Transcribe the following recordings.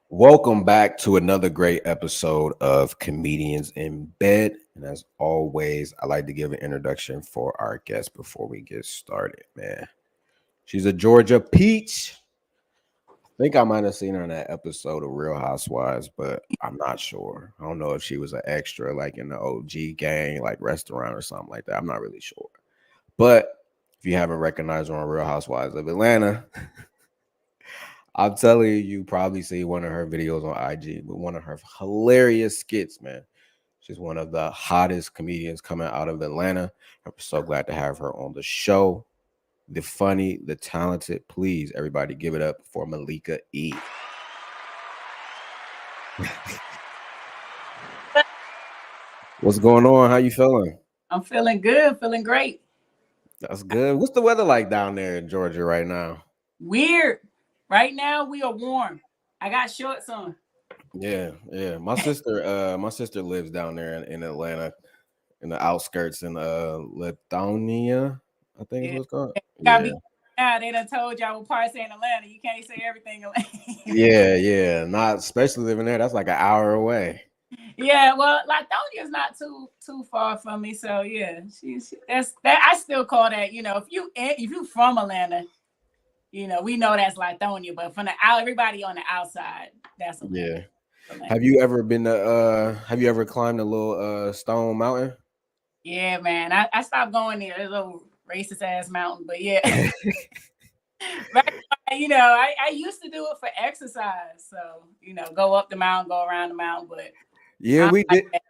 Welcome back to another great episode of Comedians in Bed. And as always, I like to give an introduction for our guest before we get started, man. She's a Georgia peach. I think I might have seen her in that episode of Real Housewives, but I'm not sure. I don't know if she was an extra like in the OG gang, like restaurant or something like that. I'm not really sure. But if you haven't recognized her on Real Housewives of Atlanta, I'm telling you, you probably see one of her videos on IG with one of her hilarious skits, man. She's one of the hottest comedians coming out of Atlanta. I'm so glad to have her on the show. The funny, the talented. Please, everybody, give it up for Malika E. What's going on? How you feeling? I'm feeling good, feeling great. That's good. What's the weather like down there in Georgia right now? Weird. Right now we are warm. I got shorts on. Yeah. My sister lives down there in Atlanta, in the outskirts in Lithonia, I think is Yeah. what it's called. Gotta Yeah. be now. They done told y'all what parts in Atlanta. You can't say everything. Yeah. Not especially living there. That's like an hour away. Yeah, well, Lithonia's not too far from me. So yeah, that's that. I still call that. If you from Atlanta, we know that's Lithonia. But from the out, everybody on the outside, that's Atlanta. Yeah. Have you ever climbed a little stone mountain? Yeah, man. I stopped going there. It's a little racist ass mountain, but yeah. Right. I used to do it for exercise. So, go up the mountain, go around the mountain, but Yeah, I we like did.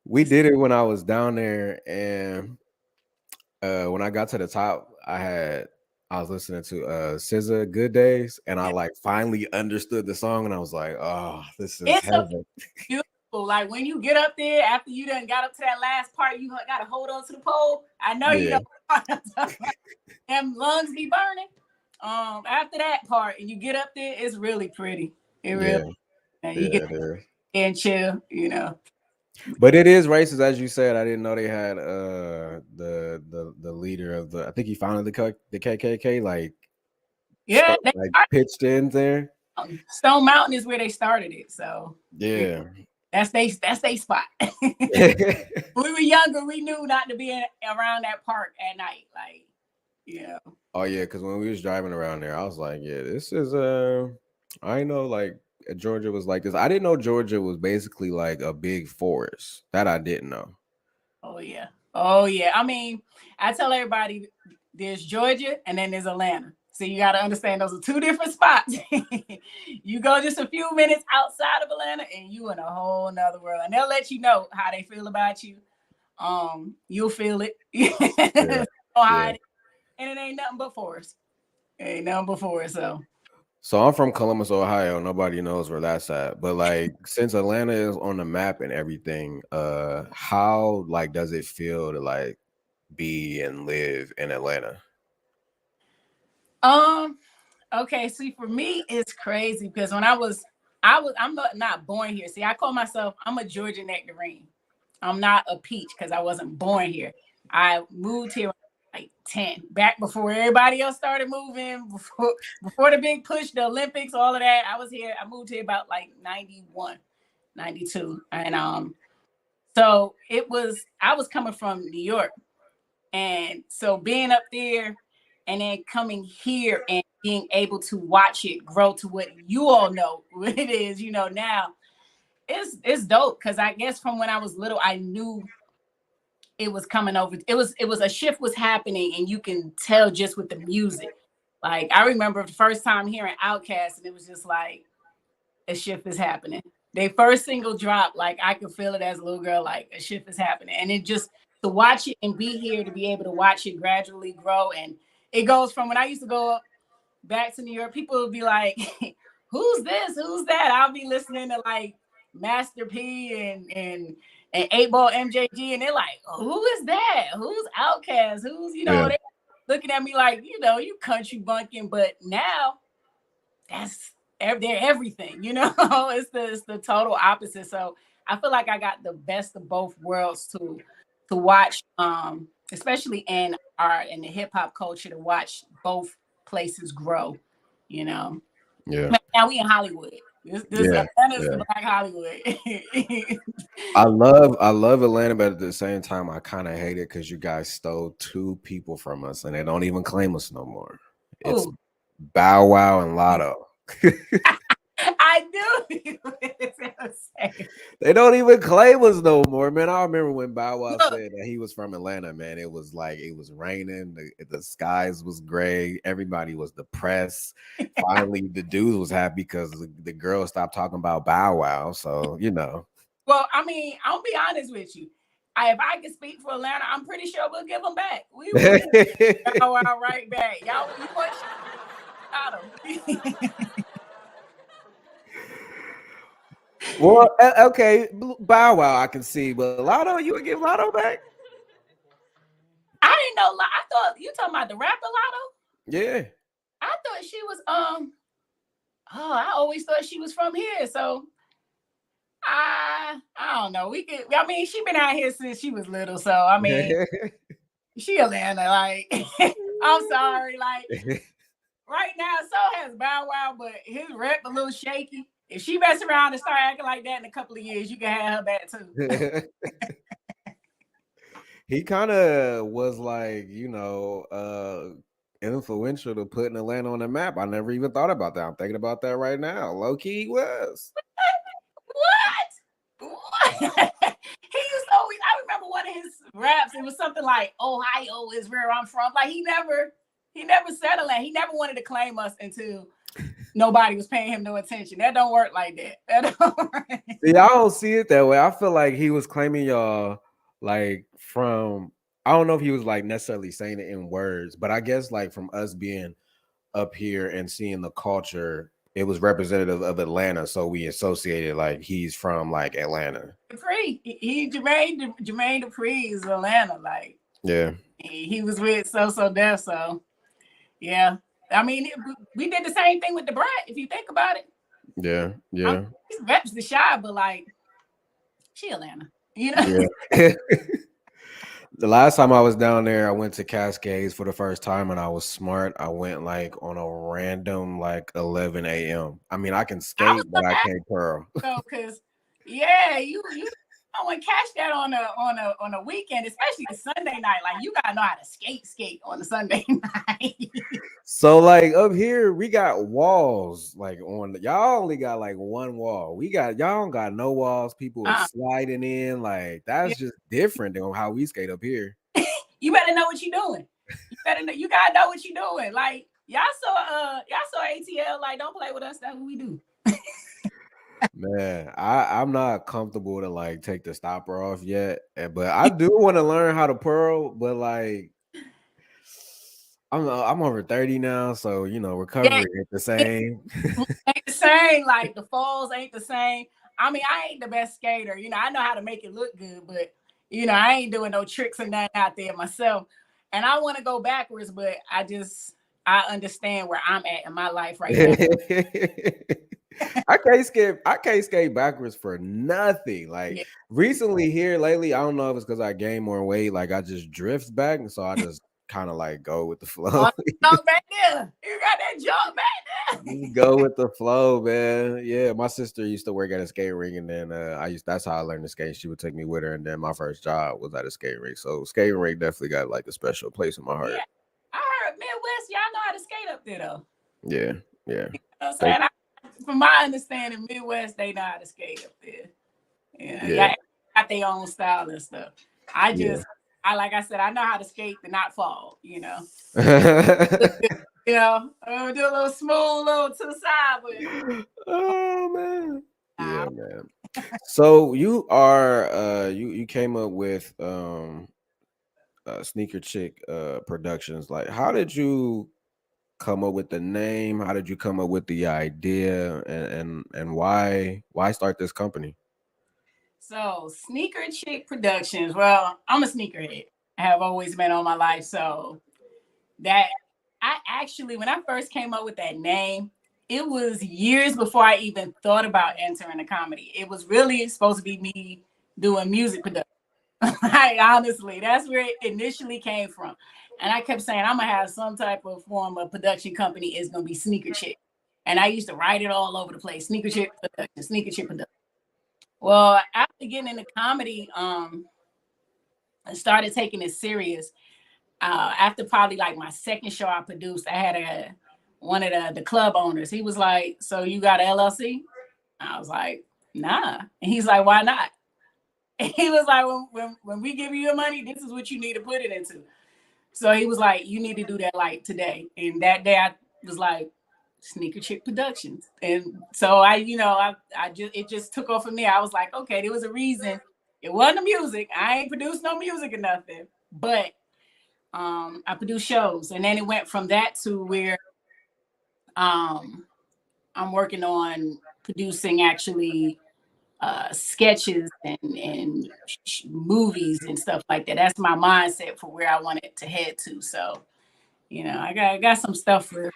We did it when I was down there, and when I got to the top, I was listening to SZA "Good Days," and I that. like finally understood the song, and I was like, "Oh, this is It's a heaven." beautiful. Like when you get up there after you done got up to that last part, you gotta hold on to the pole. I know you Yeah, know them lungs be burning. After that part and you get up there, it's really pretty. It really yeah, you get it is. and chill. But it is racist, as you said. I didn't know they had the leader of the. I think he founded the KKK. Like Yeah, pitched in there. Stone Mountain is where they started it. So Yeah. that's they spot. When we were younger, we knew not to be around that park at night. Like, Oh yeah, because when we was driving around there, I was like, yeah, this is I know like Georgia was like this. I didn't know Georgia was basically like a big forest. That I didn't know. oh yeah, oh yeah. I mean, I tell everybody there's Georgia and then there's Atlanta. So you got to understand those are two different spots. You go just a few minutes outside of Atlanta and you in a whole nother world. And they'll let you know how they feel about you. You'll feel it. Yeah. Don't Yeah. hide it. And it ain't nothing but forest. It ain't nothing but forest. So So I'm from Columbus, Ohio. Nobody knows where that's at. But like since Atlanta is on the map and everything, how like does it feel to like be and live in Atlanta? um okay, see for me it's crazy because I'm not born here. See, I call myself I'm a Georgia nectarine. I'm not a peach because I wasn't born here. I moved here like 10, back before everybody else started moving, before the big push, the Olympics, all of that. I moved here about like 91, 92. And so I was coming from New York. And so being up there and then coming here and being able to watch it grow to what you all know what it is, now it's dope because I guess from when I was little, I knew it was coming over. It was a shift was happening, and you can tell just with the music. Like I remember the first time hearing Outkast, and it was just like a shift is happening. Their first single drop, like I could feel it as a little girl, like a shift is happening. And it just to watch it and be here to be able to watch it gradually grow. And it goes from when I used to go back to New York, people would be like, who's this? Who's that? I'll be listening to like Master P and 8 Ball MJG, and they're like, who is that? Who's Outkast? Yeah. They looking at me like, you country bunking, but now they're everything. It's the total opposite. So I feel like I got the best of both worlds to watch, especially in art and the hip hop culture, to watch both places grow. Yeah. Now we in Hollywood. This Yeah, Atlanta's the yeah. Black Hollywood. I love Atlanta, but at the same time, I kind of hate it because you guys stole two people from us, and they don't even claim us no more. It's Oh, Bow Wow and Lotto. I knew They don't even claim us no more, man. I remember when Bow Wow Look, said that he was from Atlanta, man. It was like it was raining, the skies was gray, everybody was depressed. Finally, the dude was happy because the girl stopped talking about Bow Wow. So well, I mean, I'll be honest with you. If I can speak for Atlanta, I'm pretty sure we'll give them back. We will give Bow Wow right back. Y'all, you want shot him. Well, okay, Bow Wow, I can see, but Lotto, you would give Lotto back? I didn't know. I thought you talking about the rapper Lotto. Yeah. I thought she was Oh, I always thought she was from here. So I don't know. We could. I mean, she been out here since she was little. So I mean, she Atlanta. Like, I'm sorry. Like right now, so has Bow Wow, but his rep a little shaky. If she mess around and start acting like that in a couple of years, you can have her back too. He kind of was like, influential to putting Atlanta on the map. I never even thought about that. I'm thinking about that right now. Low key, he was. What? What? He used to always. I remember one of his raps. It was something like "Ohio is where I'm from." Like he never settled that. He never wanted to claim us until nobody was paying him no attention. That don't work like that. That don't work. See, I don't see it that way. I feel like he was claiming y'all like from. I don't know if he was like necessarily saying it in words, but I guess like from us being up here and seeing the culture, it was representative of Atlanta, so we associated like he's from like Atlanta. Dupree, Jermaine Dupree is Atlanta. Like Yeah, he was with So Def. So yeah, I mean we did the same thing with the Brat. If you think about it, yeah. He's reps the shy, but like she Atlanta, you know. Yeah. The last time I was down there, I went to Cascades for the first time, and I was smart. I went like on a random like 11 a.m. I mean, I can I was skate, but I can't curl. so because yeah, you I want to catch that on a weekend, especially a Sunday night. Like you gotta know how to skate on a Sunday night. So like up here, we got walls. Like y'all only got like one wall. Y'all don't got no walls. People are sliding in. Like that's just different than how we skate up here. You better know what you're doing. You gotta know what you're doing. Like y'all saw ATL. Like don't play with us. That's what we do. Man, I'm not comfortable to like take the stopper off yet, but I do want to learn how to pearl. But like, I'm over 30 now, so recovery ain't the same. Ain't the same. Like the falls ain't the same. I mean, I ain't the best skater. I know how to make it look good, but I ain't doing no tricks and nothing out there myself. And I want to go backwards, but I understand where I'm at in my life right now. I can't skate backwards for nothing. Like recently here lately, I don't know if it's because I gained more weight. Like I just drift back, and so I just kind of like go with the flow. Back there, you got that jump back there. You go with the flow, man. Yeah, my sister used to work at a skate ring, and then that's how I learned to skate. She would take me with her, and then my first job was at a skate ring. So skating ring definitely got like a special place in my heart. Yeah. I heard Midwest, y'all know how to skate up there though. Yeah. You know what I'm saying? From my understanding, Midwest, they know how to skate up there. Yeah. Got their own style and stuff. Like I said, I know how to skate to not fall, do a little smooth, little to the side, but oh man. Yeah, man. So you are you came up with Sneaker Chick Productions. Like, how did you come up with the name? How did you come up with the idea, and why start this company? So Sneaker Chick Productions. Well, I'm a sneakerhead. I have always been all my life. So that I actually, when I first came up with that name, it was years before I even thought about entering the comedy. It was really supposed to be me doing music production. Like, honestly, that's where it initially came from. And I kept saying, I'm going to have some type of form of production company. It's going to be Sneaker Chick. And I used to write it all over the place. Sneaker Chick Production, Sneaker Chick Production. Well, after getting into comedy, I started taking it serious. After probably like my second show I produced, I had one of the club owners. He was like, "So you got an LLC?" I was like, "Nah." And he's like, "Why not?" And he was like, when we give you your money, this is what you need to put it into. So he was like, "You need to do that like today." And that day I was like, Sneaker Chick Productions. And so I just, it just took off from there. I was like, okay, there was a reason. It wasn't the music. I ain't produced no music or nothing, but I produced shows. And then it went from that to where um I'm working on producing actually sketches and movies and stuff like that. That's my mindset for where I want it to head to. So, I got some stuff for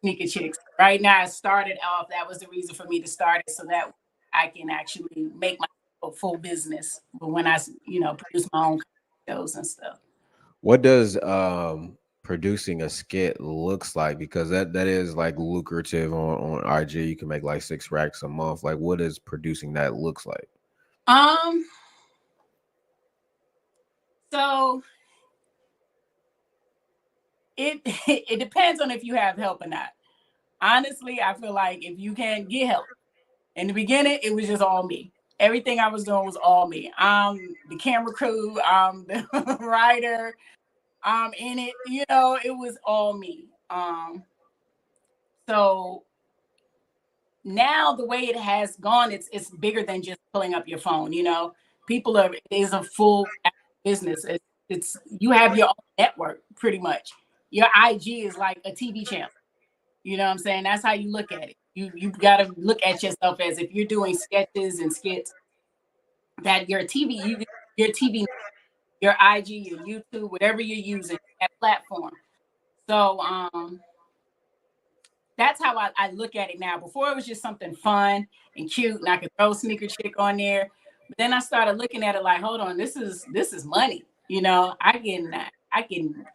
Sneaker Chicks. Right now, I started off. That was the reason for me to start it, so that I can actually make my full business. But when I, produce my own shows and stuff. What does producing a skit looks like? Because that is like lucrative on IG. You can make like 6 racks a month. Like, what does producing that looks like? Um. So it it depends on if you have help or not. Honestly, I feel like if you can't get help, in the beginning, it was just all me. Everything I was doing was all me. I'm the camera crew. I'm the writer. I'm in it. It was all me. So now the way it has gone, it's bigger than just pulling up your phone. People it is a full business. It's you have your own network pretty much. Your IG is like a TV channel. You know what I'm saying? That's how you look at it. You got to look at yourself as if you're doing sketches and skits that your your TV, your IG, your YouTube, whatever you're using that platform. So that's how I look at it now. Before it was just something fun and cute, and I could throw Sneaker Chick on there. But then I started looking at it like, hold on, this is money. I can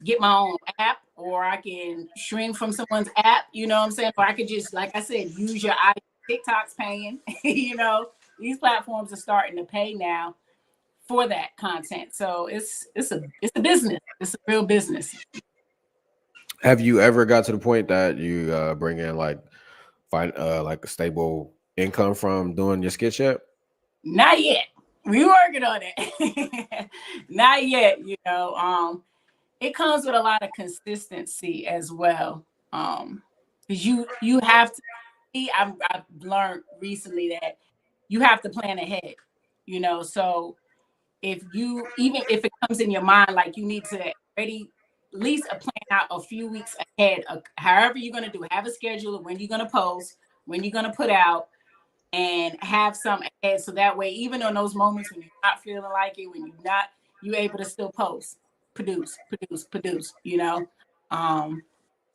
get my own app, or I can stream from someone's app. You know what I'm saying? Or I could just, like I said, use your IG. TikTok's paying. These platforms are starting to pay now for that content. So it's a business. It's a real business. Have you ever got to the point that you bring in like a stable income from doing your skit yet? Not yet. We working on it. Not yet. It comes with a lot of consistency as well. Because you have to. I've learned recently that you have to plan ahead. So even if it comes in your mind, like you need to already at least plan out a few weeks ahead of however you're going to do, have a schedule of when you're going to post, when you're going to put out, and have some ahead. So that way, even on those moments when you're not feeling like it, when you're able to still post, produce.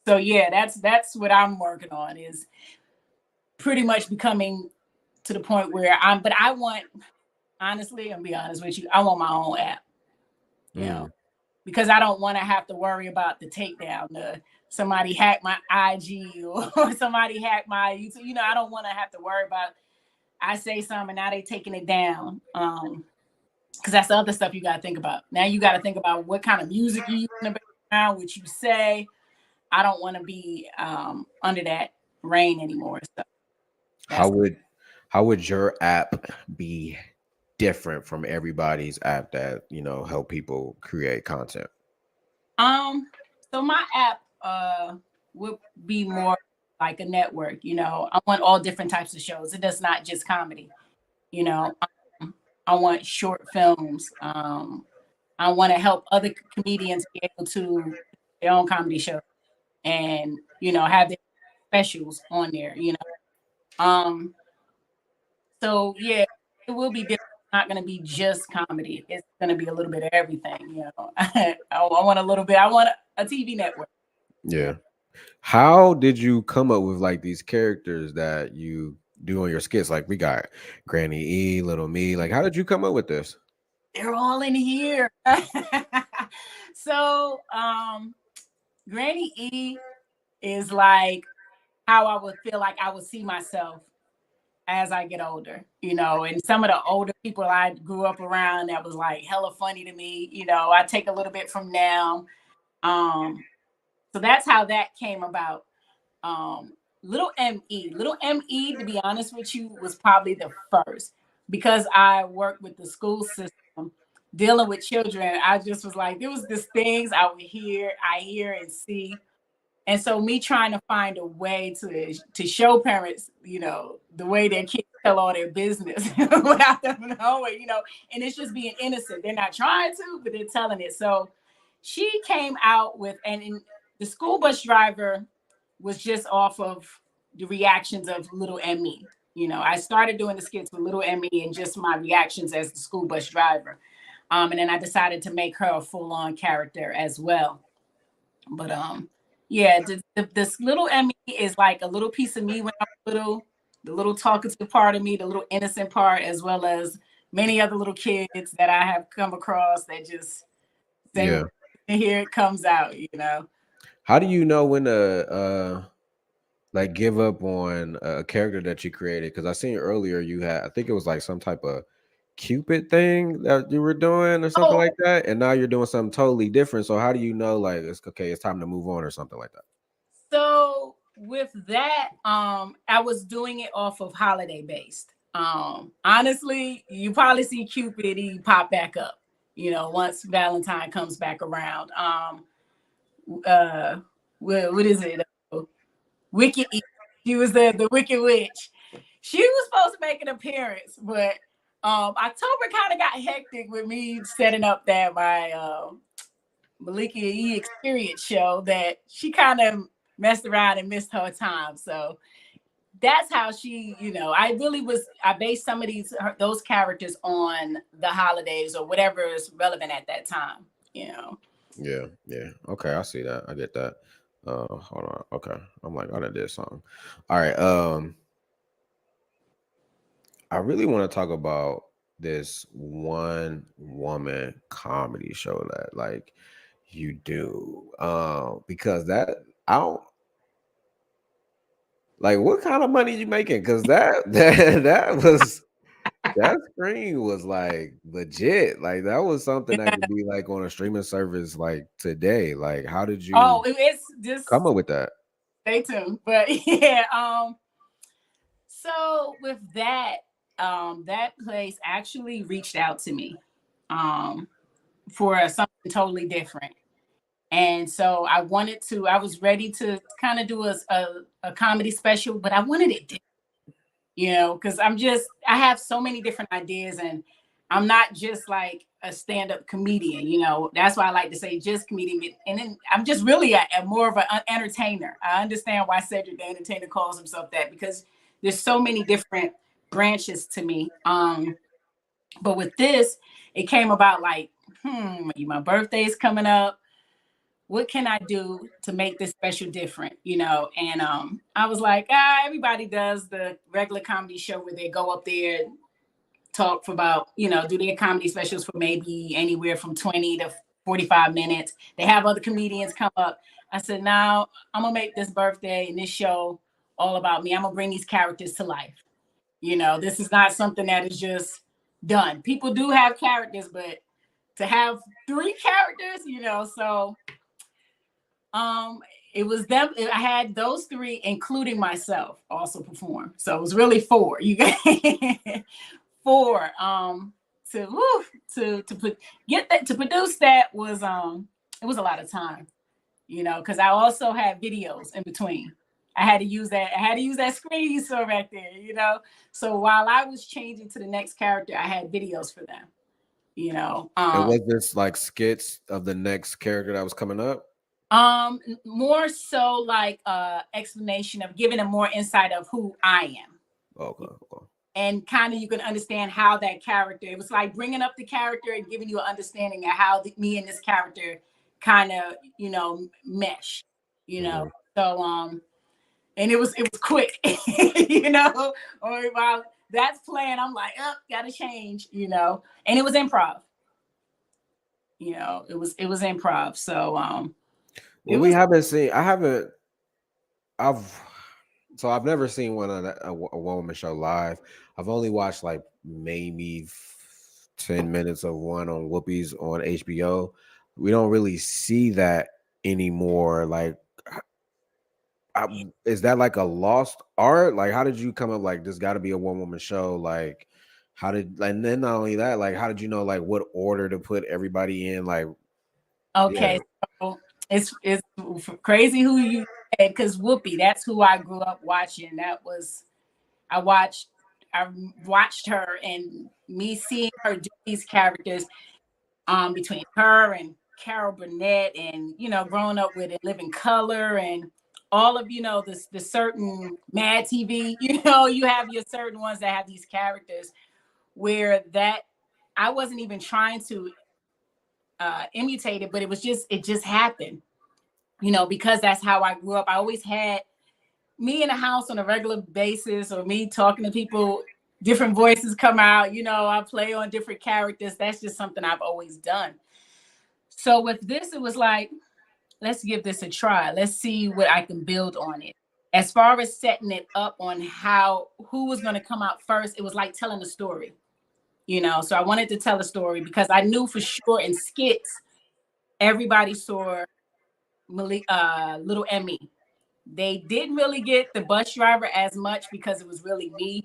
So yeah, that's what I'm working on, is pretty much becoming to the point where but I want, honestly, I'll be honest with you, I want my own app, because I don't want to have to worry about the takedown, somebody hack my IG or somebody hack my YouTube. I don't want to have to worry about, I say something and now they taking it down. Because that's the other stuff you got to think about. Now you got to think about what kind of music you use in the background, what you say. I don't want to be under that rain anymore. So how would your app be different from everybody's app that help people create content? So my app would be more like a network. I want all different types of shows. It does not just comedy. I want short films. I want to help other comedians be able to their own comedy show and have their specials on there. So yeah, it will be different. It's not going to be just comedy. It's going to be a little bit of everything. I want a little bit. I want a TV network. Yeah. How did you come up with like these characters that you do on your skits? Like we got Granny E, Little Me. Like, how did you come up with this? They're all in here. So Granny E is like how I would feel like I would see myself as I get older, and some of the older people I grew up around that was like hella funny to me, I take a little bit from them. So that's how that came about. Um, Little ME, to be honest with you, was probably the first because I worked with the school system dealing with children. I just was like, there was these things I hear and see. And so me trying to find a way to show parents, the way their kids tell all their business without them knowing, and it's just being innocent. They're not trying to, but they're telling it. So she came out with, and the school bus driver was just off of the reactions of little Emmy. I started doing the skits with little Emmy and just my reactions as the school bus driver. And then I decided to make her a full-on character as well. But yeah, this little Emmy is like a little piece of me when I was little, the little talkative part of me, the little innocent part, as well as many other little kids that I have come across that just say, Yeah. and here it comes out, How do you know when to like give up on a character that you created? Because I seen earlier you had, I think it was like some type of Cupid thing that you were doing or something Oh, like that, and now you're doing something totally different. So how do you know like it's okay, it's time to move on or something like that? so with that, I was doing it off of holiday based. Honestly, you probably see Cupid he pop back up, once Valentine comes back around. Uh, what is it? Wicked E. She was the Wicked Witch. She was supposed to make an appearance, but October kind of got hectic with me setting up that my Malika E experience show that she kind of messed around and missed her time. So that's how she, I based some of those characters on the holidays or whatever is relevant at that time. Yeah, yeah. Okay, I see that. I get that. Hold on. Okay. I'm like, I done did something. All right. I really want to talk about this one woman comedy show that like you do. Because that I don't like what kind of money you making? Because that was that screen was like legit. Like that was something that could be like on a streaming service like today. Like, how did you Oh, it's come just up with that? stay tuned. But yeah, so with that, that place actually reached out to me um for something totally different. And so I was ready to kind of do a comedy special, but I wanted it different, because I have so many different ideas and I'm not just like a stand-up comedian, That's why I like to say just comedian. And then I'm just really a more of an entertainer. I understand why Cedric the Entertainer calls himself that because there's so many different branches to me. But with this, it came about like, my birthday's coming up. What can I do to make this special different, And I was like, everybody does the regular comedy show where they go up there, talk for about, do their comedy specials for maybe anywhere from 20 to 45 minutes. They have other comedians come up. I said, now I'm gonna make this birthday and this show all about me. I'm gonna bring these characters to life. This is not something that is just done. People do have characters, but to have 3 characters, so it was them. I had those 3, including myself, also perform. So it was really 4. You got 4. To produce that was it was a lot of time, because I also had videos in between. I had to use that screen you saw back there. So while I was changing to the next character, I had videos for them. And was this like skits of the next character that was coming up? More so like explanation of giving them more insight of who I am. Okay, okay. And kind of you can understand how that character, it was like bringing up the character and giving you an understanding of how me and this character kind of, mesh, Mhm. So and it was quick, or while that's playing, I'm like, oh, gotta change, and it was improv. It was improv. So Well, it we was haven't seen. I haven't. I've So I've never seen one on a one woman show live. I've only watched like maybe 10 minutes of one on Whoopi's on HBO. We don't really see that anymore. Like, is that like a lost art? Like, how did you come up like this? Got to be a one woman show. Like, how did? And then not only that, like, how did you know like what order to put everybody in? Like, yeah. Okay, so it's crazy who you said, because Whoopi, that's who I grew up watching. I watched I watched her, and me seeing her do these characters between her and Carol Burnett, and growing up with it, Living Color, and all of the certain Mad TV. You have your certain ones that have these characters where that I wasn't even trying to imitate it, but it just happened. Because that's how I grew up. I always had me in the house on a regular basis, or me talking to people, different voices come out. I play on different characters. That's just something I've always done. So with this, it was like, let's give this a try. Let's see what I can build on it. As far as setting it up on who was going to come out first, it was like telling a story. So I wanted to tell a story because I knew for sure in skits, everybody saw Little Emmy. They didn't really get the bus driver as much because it was really me.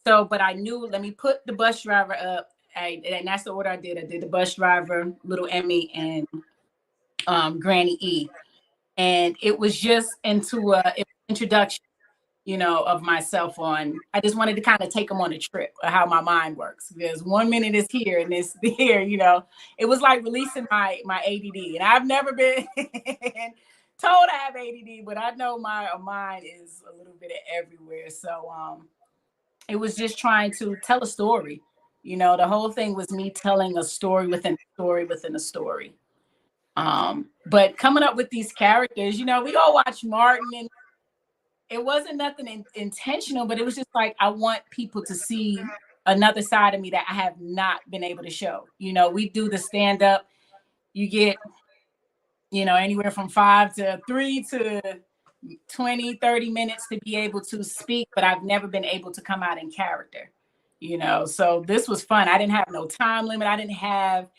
So, but I knew, let me put the bus driver up. And that's the order I did. I did the bus driver, Little Emmy, and Granny E. And it was just into an introduction, of myself I just wanted to kind of take them on a trip of how my mind works. Because 1 minute is here and it's there, it was like releasing my ADD. And I've never been told I have ADD, but I know my mind is a little bit of everywhere. So it was just trying to tell a story. The whole thing was me telling a story within a story within a story. But coming up with these characters, we all watch Martin, and it wasn't nothing intentional, but it was just like, I want people to see another side of me that I have not been able to show. We do the stand up, you get, anywhere from 5 to 3 to 20, 30 minutes to be able to speak, but I've never been able to come out in character, so this was fun. I didn't have no time limit. I didn't have,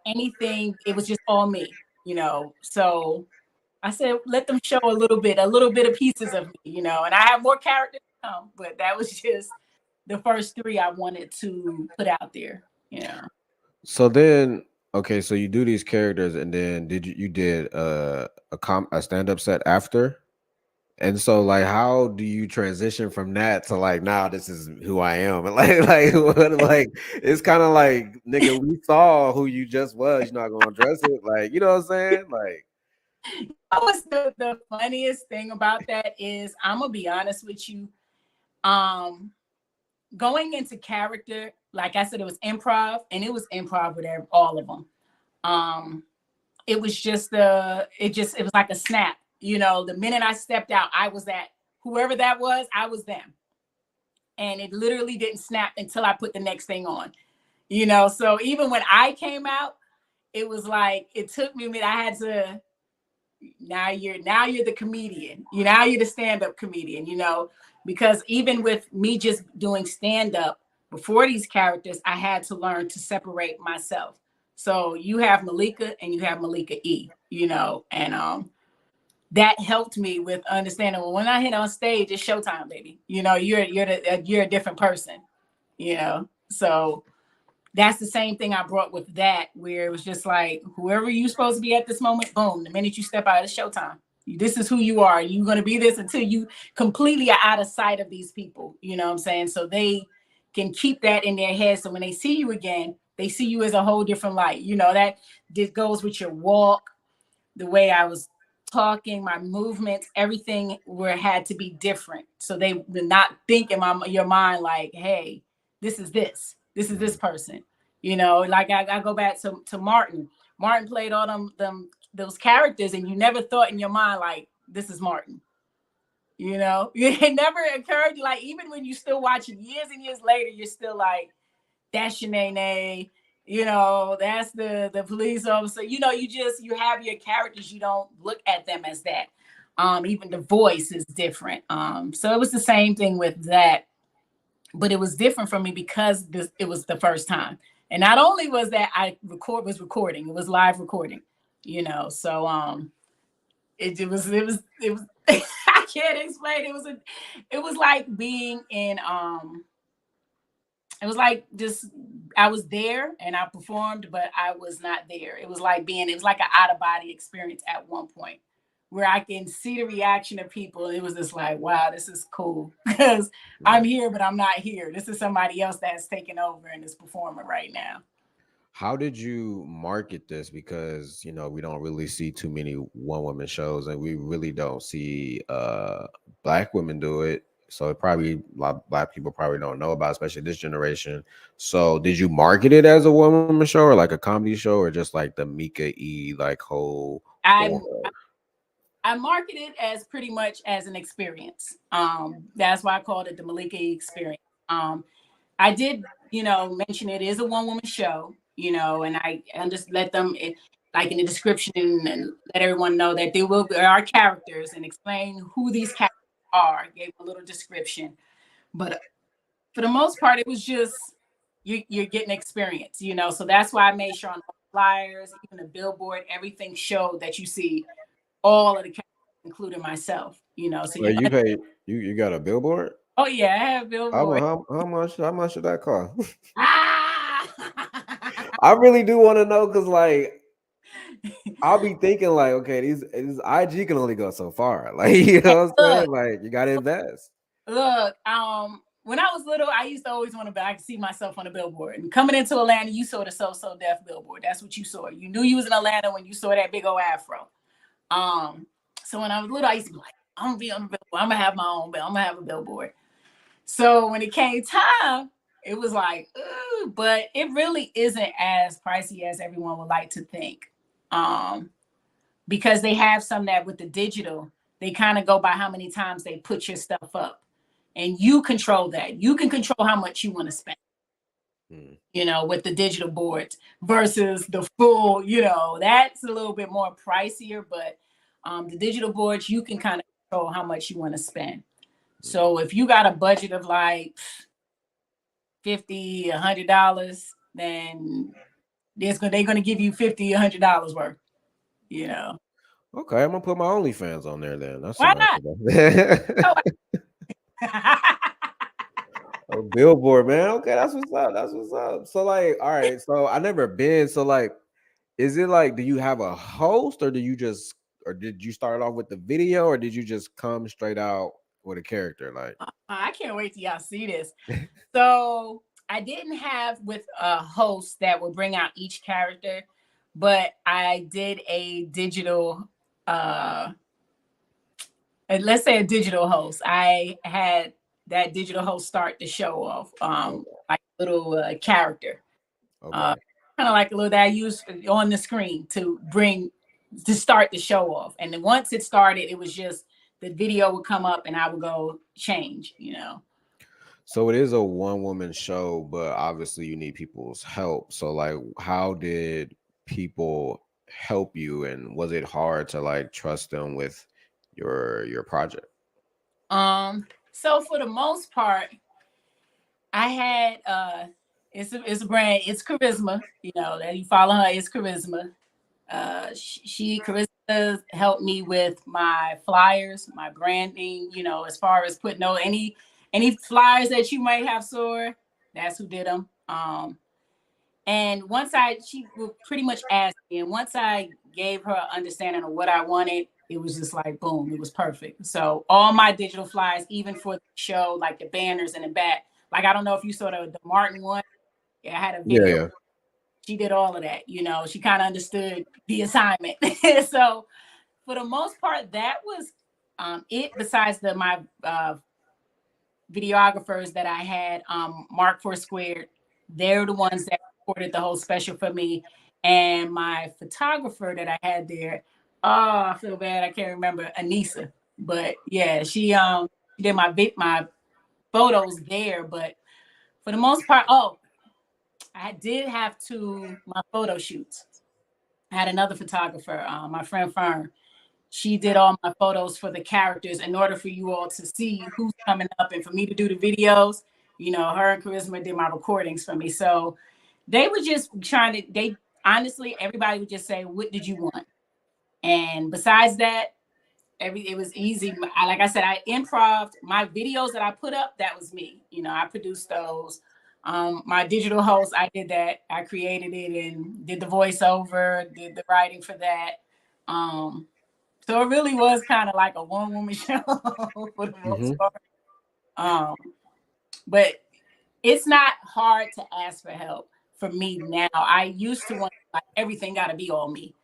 anything. It was just all me, so I said, let them show a little bit of pieces of me, and I have more characters to come, but that was just the first 3 I wanted to put out there, So then, okay, so you do these characters, and then you did a stand up set after? And so, like, how do you transition from that to like, now this is who I am? And like, what, like, it's kind of like, nigga, we saw who you just was. You're not gonna address it, like, you know what I'm saying? Like, That was the funniest thing about that is, I'm gonna be honest with you, going into character, like I said, it was improv, and it was improv with all of them. It was just it was like a snap. The minute I stepped out, I was that, whoever that was, I was them. And it literally didn't snap until I put the next thing on. So even when I came out, it was like, it took me a minute. I had to, now you're the comedian. Now you're the stand-up comedian, because even with me just doing stand-up before these characters, I had to learn to separate myself. So you have Malika and you have Malika E, and that helped me with understanding, well, when I hit on stage, it's showtime, baby. You're a different person, so that's the same thing I brought with that, where it was just like, whoever you're supposed to be at this moment, boom, the minute you step out, it's showtime. This is who you are. You're going to be this until you completely are out of sight of these people. You know what I'm saying? So they can keep that in their head. So when they see you again, they see you as a whole different light. That this goes with your walk, the way I was talking, my movements, everything had to be different. So they would not think in your mind like, hey, this is this person. Like I go back to Martin. Martin played all those characters, and you never thought in your mind like, this is Martin. It never occurred, like, even when you still watch it years and years later, you're still like, that's Shanae, that's the police officer. You have your characters, you don't look at them as that. Even the voice is different. So it was the same thing with that, but it was different for me because it was the first time. And not only was that I was recording, it was live recording, So it was I can't explain. It was like being in it was like just I was there and I performed, but I was not there. It was like an out of body experience at one point where I can see the reaction of people. It was just like, wow, this is cool because I'm Right. here, but I'm not here. This is somebody else that's taking over and is performing right now. How did you market this? Because we don't really see too many one woman shows, and we really don't see black women do it. So it probably a lot of black people probably don't know about, especially this generation. So did you market it as a one woman show or like a comedy show or just like the Mika E like whole I aura? I market it as pretty much as an experience. That's why I called it the Malika E experience. I did, mention it is a one woman show, and I just let them, like in the description, and let everyone know that there are characters and explain who these characters are. Gave a little description, but for the most part, it was just you're getting experience, So that's why I made sure on the flyers, even the billboard, everything showed that you see all of the characters, including myself, So Well, you're you not. pay you got a billboard? Oh yeah, I have billboard. How much did that cost? Ah! I really do want to know because like I'll be thinking like, okay, these IG can only go so far. Like, you know what I'm Look, saying? Like, you gotta invest. look. When I was little, I used to always want to be. I could see myself on a billboard. And coming into Atlanta, you saw the So Deaf billboard. That's what you saw. You knew you was in Atlanta when you saw that big old afro. Um, so when I was little, I used to be like, I'm gonna be on the billboard. I'm gonna have my own bill. I'm gonna have a billboard. So when it came time, it was like, ooh, but it really isn't as pricey as everyone would like to think. Um, because they have some that with the digital, they kind of go by how many times they put your stuff up. And you control that. You can control how much you want to spend, Hmm. with the digital boards versus the full, that's a little bit more pricier, but the digital boards, you can kind of control how much you want to spend. Hmm. So if you got a budget of like 50, $100, then they're gonna give you 50, $100 worth, you know. Okay, I'm gonna put my OnlyFans on there then. That's a Why nice not? one. Oh, A billboard, man. Okay, that's what's up. That's what's up. So like, all right. So I never been. So like, is it like, do you have a host, or did you start off with the video, or did you just come straight out with a character? Like, I can't wait till y'all see this. So I didn't have with a host that would bring out each character, but I did a digital, let's say a digital host. I had that digital host start the show off, okay, like a little character, uh, okay. kind of like a little that I used on the screen to start the show off. And then once it started, it was just the video would come up and I would go change. So it is a one woman show, but obviously you need people's help. So like, how did people help you, and was it hard to like trust them with your project? So for the most part, I had it's a brand, it's Charisma, that you follow her, it's Charisma. Charisma helped me with my flyers, my branding, as far as putting any flyers that you might have saw, that's who did them. And she would pretty much ask me, and once I gave her an understanding of what I wanted, it was just like boom, it was perfect. So all my digital flyers, even for the show, like the banners in the back, like I don't know if you saw the Martin one. Yeah, I had a Yeah, video. yeah. She did all of that. She kind of understood the assignment. So for the most part, that was it. Besides my videographers that I had, Mark Foursquare, they're the ones that recorded the whole special for me. And my photographer that I had there, oh, I feel bad, I can't remember, Anissa. But yeah, she did my photos there. But for the most part, I did have my photo shoots. I had another photographer, my friend Fern. she did all my photos for the characters in order for you all to see who's coming up and for me to do the videos. You know, her and Charisma did my recordings for me. So they were just trying to, they honestly, everybody would just say, what did you want? And besides that, it was easy. Like I said, I improved my videos that I put up. That was me. You know, I produced those. My digital host, I did that. I created it and did the voiceover, did the writing for that. So it really was kind of like a one-woman show for the most part. But it's not hard to ask for help for me now. I used to want like everything got to be all me.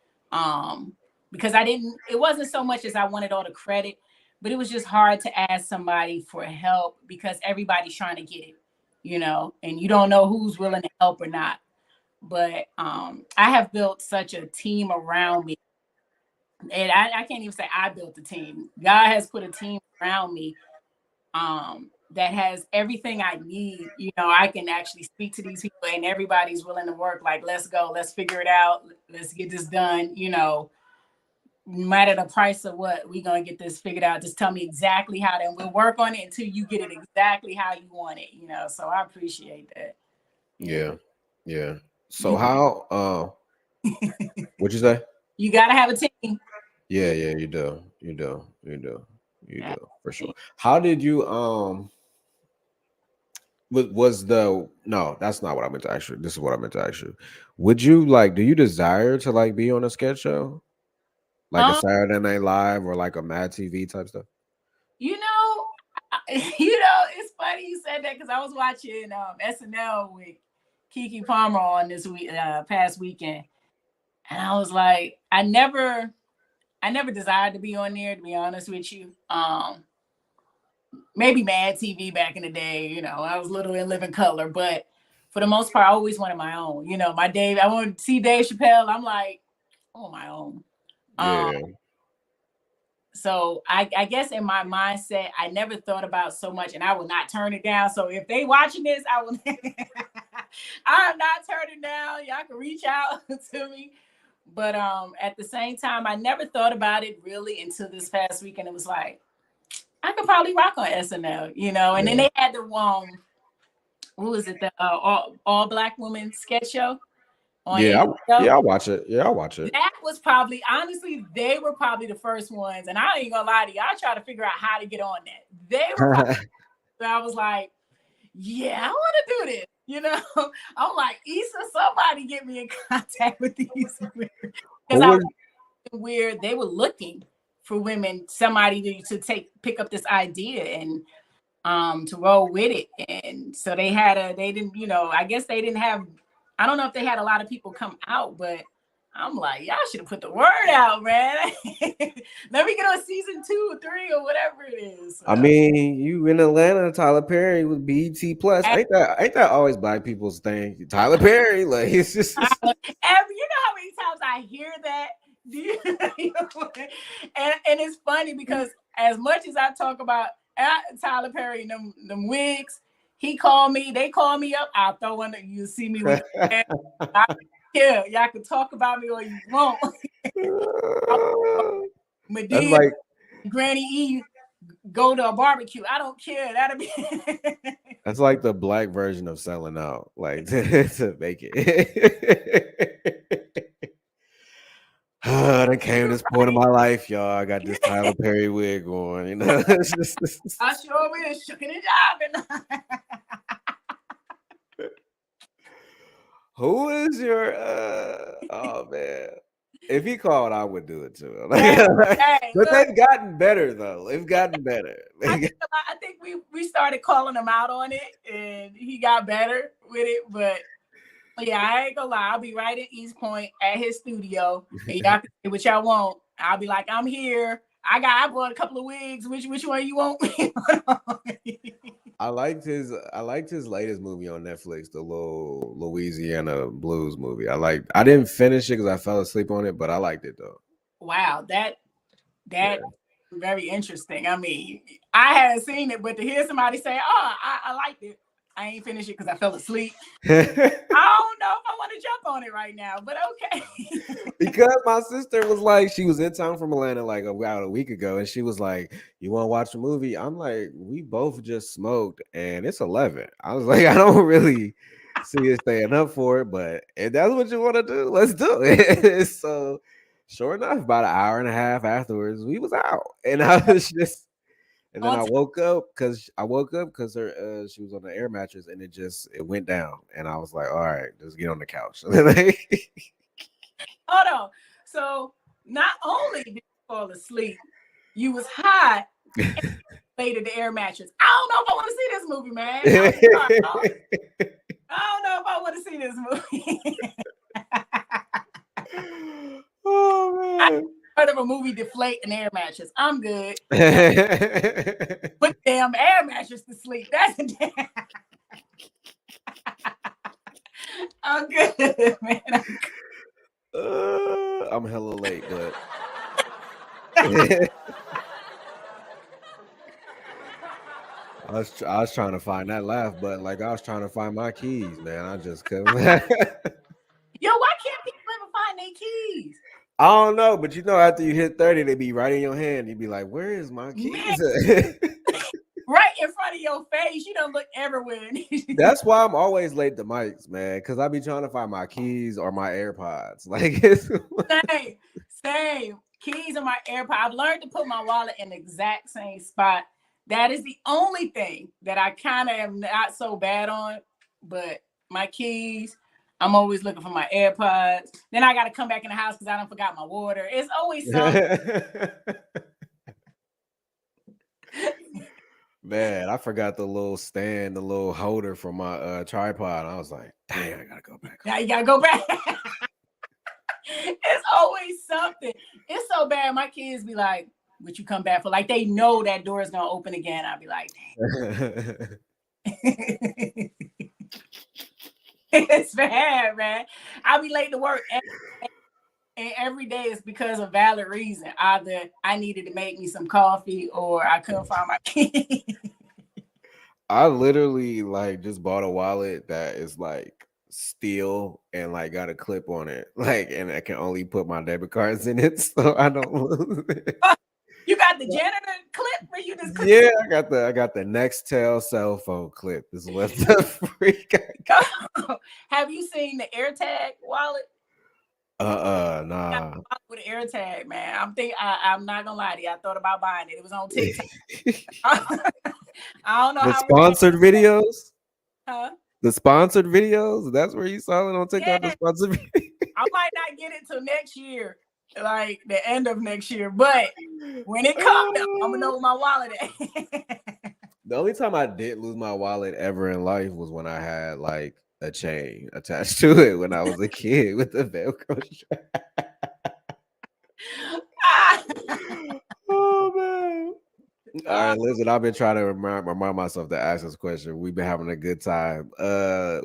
Because it wasn't so much as I wanted all the credit, but it was just hard to ask somebody for help because everybody's trying to get it, you know, and you don't know who's willing to help or not. But I have built such a team around me. And I can't even say I built the team. God has put a team around me that has everything I need. You know, I can actually speak to these people and everybody's willing to work. Like, let's go, let's figure it out. Let's get this done. You know, no matter the price of what, we're going to get this figured out. Just tell me exactly how, and we'll work on it until you get it exactly how you want it. You know, so I appreciate that. Yeah. So how, what'd you say? You got to have a team. Yeah, you do for sure. How did you was the no, that's not what I meant to ask you. This is what I meant to ask you. Would you like, do you desire to like be on a sketch show? Like a Saturday Night Live or like a Mad TV type stuff? You know, it's funny you said that because I was watching SNL with Keke Palmer on this week, past weekend, and I was like, I never desired to be on there, to be honest with you. Maybe Mad TV back in the day, you know, I was little in living color, but for the most part, I always wanted my own. You know, I want to see Dave Chappelle. I'm like, I want my own. Yeah. So I guess in my mindset, I never thought about so much, and I will not turn it down. So if they watching this, I will. I am not turning down. Y'all can reach out to me. But at the same time, I never thought about it really until this past weekend. It was like, I could probably rock on SNL, you know. And then they had the what was it, the all Black woman sketch show on HBO? I'll watch it. Yeah, I'll watch it. That was probably, honestly, they were probably the first ones. And I ain't gonna lie to you, I try to figure out how to get on that. They were probably, so I was like, yeah, I want to do this. You know, I'm like, Issa, somebody get me in contact with these women. Because where they were looking for women, somebody to pick up this idea and to roll with it. And so they didn't, you know, I guess they didn't have, I don't know if they had a lot of people come out, but I'm like, y'all should have put the word out, man. Let me get on season 2 or 3 or whatever it is. So. I mean, you in Atlanta, Tyler Perry with BET Plus. Ain't that always Black people's thing? Tyler Perry, like it's just. You know how many times I hear that? And it's funny because as much as I talk about Tyler Perry and them wigs, they call me up. I'll throw in you see me with yeah, y'all can talk about me or you won't. Medea, like Granny E go to a barbecue. I don't care. That'll be that's like the Black version of selling out, like to make it. I came to this point of my life, y'all. I got this Tyler Perry wig on, you know. I sure is shooking it job. Who is your oh man? If he called, I would do it too. But they've gotten better though. They've gotten better. I think we started calling him out on it and he got better with it. But yeah, I ain't gonna lie. I'll be right in East Point at his studio. And y'all can say what y'all want. I'll be like, I'm here. I bought a couple of wigs. Which one you want? I liked his latest movie on Netflix, the little Louisiana Blues movie. I didn't finish it because I fell asleep on it, but I liked it though. Wow, that very interesting. I mean, I hadn't seen it, but to hear somebody say, "Oh, I liked it," I ain't finished it because I fell asleep. I don't know if I want to jump on it right now, but okay. Because my sister was like, she was in town from Atlanta like about a week ago, and she was like, "You want to watch a movie?" I'm like, "We both just smoked, and it's 11." I was like, "I don't really see you staying up for it, but if that's what you want to do, let's do it." So, sure enough, about an hour and a half afterwards, we was out, and I was just. And then I woke up because her she was on the air mattress and it went down, and I was like, all right, just get on the couch. Hold on. So not only did you fall asleep, you was high and laid in the air mattress. I don't know if I want to see this movie, man. I don't know if I want to see this movie. Oh man. Heard of a movie deflate an air mattress. I'm good. Put the damn air mattress to sleep. That's a damn. I'm good, man. I'm hella late, but I was trying to find that laugh button like I was trying to find my keys, man. I just couldn't. Yo, why can't people ever find their keys? I don't know, but you know, after you hit 30, they be right in your hand. You be like, "Where is my keys?" Right in front of your face. You don't look everywhere. That's why I'm always late to mics, man. Because I be trying to find my keys or my AirPods. Like it's same keys and my AirPods. I've learned to put my wallet in the exact same spot. That is the only thing that I kind of am not so bad on. But my keys. I'm always looking for my AirPods. Then I got to come back in the house because I don't forgot my water. It's always something. Man, I forgot the little stand, the little holder for my tripod. I was like, dang, I got to go back. Now you got to go back. It's always something. It's so bad. My kids be like, would you come back for? Like, they know that door is going to open again. I'll be like, dang. It's bad, man. I'll be late to work and every day is because of valid reason. Either I needed to make me some coffee or I couldn't find my key. I literally like just bought a wallet that is like steel and like got a clip on it. Like, and I can only put my debit cards in it so I don't lose it. You got the janitor clip where you just clip? Yeah, I got the Nextel cell phone clip. This is what the freak I got. Have you seen the AirTag wallet? Nah. With an AirTag, man. I'm not gonna lie to you. I thought about buying it. It was on TikTok. I don't know the how sponsored videos. Huh? The sponsored videos. That's where you saw it on TikTok. Yeah. The sponsored videos. I might not get it till next year. Like the end of next year, but when it comes, I'm gonna know where my wallet is. The only time I did lose my wallet ever in life was when I had like a chain attached to it when I was a kid with the Velcro strap. Oh man. All right, listen, I've been trying to remind myself to ask this question. We've been having a good time. Who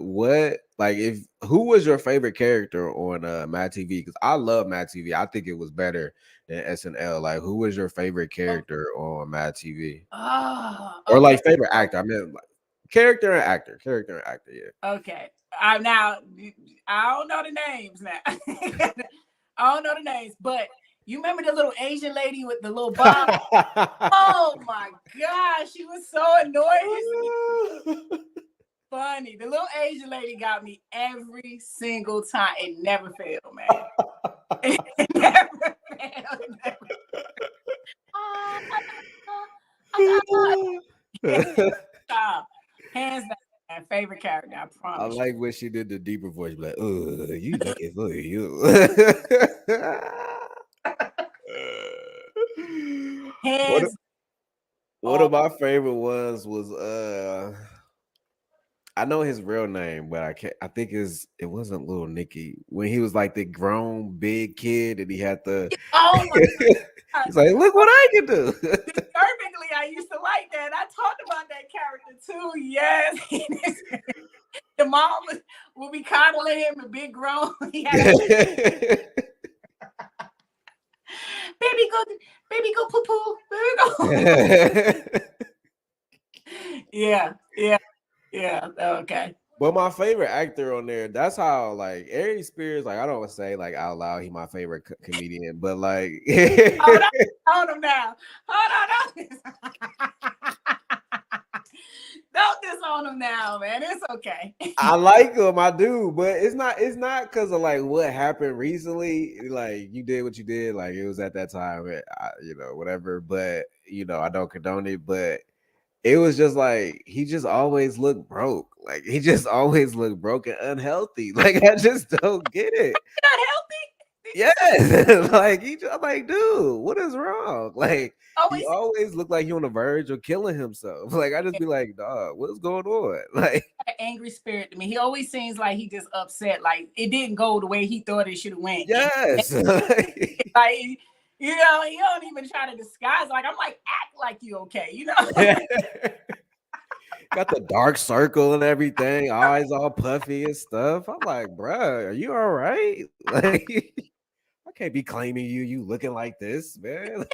was your favorite character on Mad TV? Because I love Mad TV. I think it was better than SNL. Like, who was your favorite character on Mad TV? Or like favorite actor? I mean, like, character and actor. Yeah. Okay. Now I don't know the names now. I don't know the names, but you remember the little Asian lady with the little bob? Oh my gosh, she was so annoying. Funny. The little Asian lady got me every single time. It never failed, man. It never failed. Hands down, favorite character. I promise. I like when she did the deeper voice, like, you looking for you. One of my favorite ones was I know his real name, but I think it wasn't Little Nicky when he was like the grown big kid and he had the he's like, look what I can do. Perfectly, I used to like that. I talked about that character too. Yes. The mom would be coddling him and big grown. Baby go poo poo. Yeah. Yeah. Okay. But my favorite actor on there, that's how like Aries Spears, like I don't say like out loud he my favorite comedian, but like Hold on. Hold him now. Hold on. Don't disown him now, man. It's okay. I like him, I do, but it's not because of like what happened recently. Like you did what you did, like it was at that time, whatever. But I don't condone it, but it was just like he just always looked broke. Like he just always looked broke and unhealthy. Like I just don't get it. Not healthy. Yes, like I'm like, dude, what is wrong? Like he Always always looked like he on the verge of killing himself. Like I just be like, dog, what's going on? Like an angry spirit to me. He always seems like he just upset. Like it didn't go the way he thought it should have went. yes. Like he don't even try to disguise. Like I'm like, act like you okay. Got the dark circle and everything, eyes all puffy and stuff. I'm like, bruh, are you all right? Like, I can't be claiming you looking like this, man.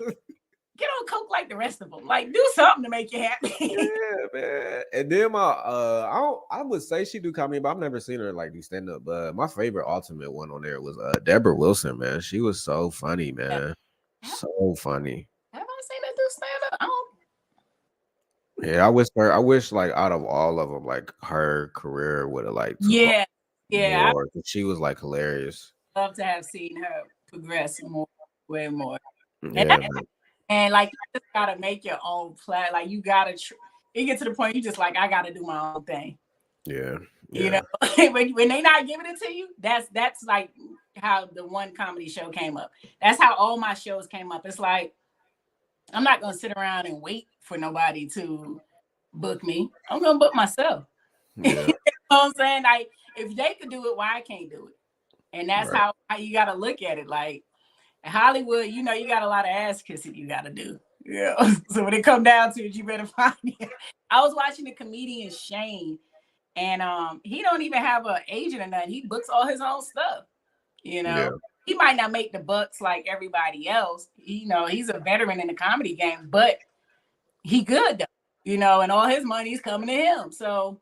Get on coke like the rest of them. Like do something to make you happy. Yeah, man. And then I would say she do comedy, but I've never seen her like do stand up. But my favorite ultimate one on there was Deborah Wilson, man. She was so funny, man. So funny. Have I seen her do stand up? I don't. Yeah, I wish like out of all of them, like her career would have like took off Yeah. more. She was like hilarious. I love to have seen her progress more, way more. Yeah, And like you just gotta make your own play. Like you gotta. It gets to the point you just like I gotta do my own thing. yeah. When they not giving it to you, that's like how the one comedy show came up. That's how all my shows came up. It's like I'm not gonna sit around and wait for nobody to book me. I'm gonna book myself. Yeah. You know what I'm saying? Like if they could do it, why I can't do it? And that's how you gotta look at it. Like in Hollywood, you got a lot of ass kissing you gotta do. Yeah. So when it come down to it, you better find it. I was watching the comedian Shane, and he don't even have an agent or nothing. He books all his own stuff. Yeah. He might not make the bucks like everybody else. He's a veteran in the comedy game, but he good though. And all his money's coming to him. So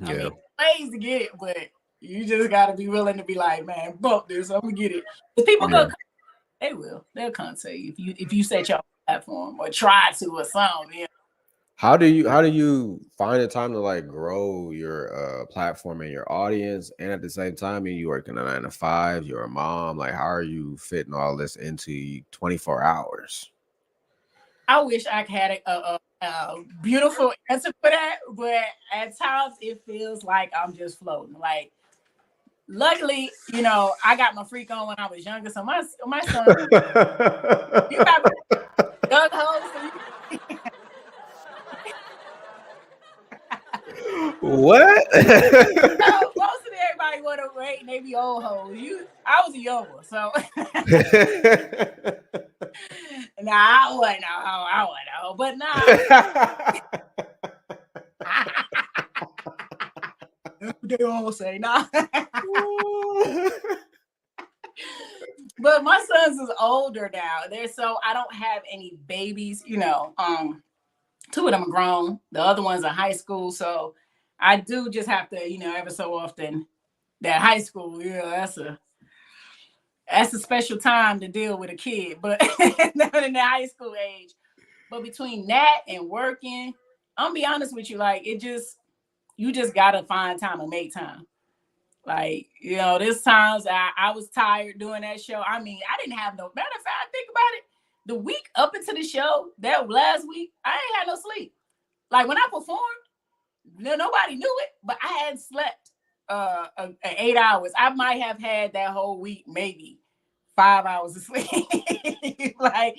I mean, ways to get it, but you just gotta be willing to be like, man, bump this, I'm gonna get it. If people they'll contact you if you set your platform or try to or something. Yeah. How do you find the time to like grow your platform and your audience, and at the same time you working a 9 to 5, you're a mom, like how are you fitting all this into 24 hours? I wish I had a beautiful answer for that, but at times it feels like I'm just floating. Like luckily, I got my freak on when I was younger, so my son you got dug holes, so What? most of everybody want to wait and they be old hoes. I was a young one, so I wasn't old, but they all say nah. But my sons is older now. So I don't have any babies, 2 of them are grown. The other one's in high school. So I do just have to, every so often that high school, that's a special time to deal with a kid, but not in the high school age. But between that and working, I'm be honest with you, like you just gotta find time to make time. Like, there's times I was tired doing that show. I mean, I didn't have no matter of fact, I think about it. The week up into the show, that last week, I ain't had no sleep. Like when I performed, nobody knew it, but I hadn't slept 8 hours. I might have had that whole week, maybe 5 hours of sleep. Like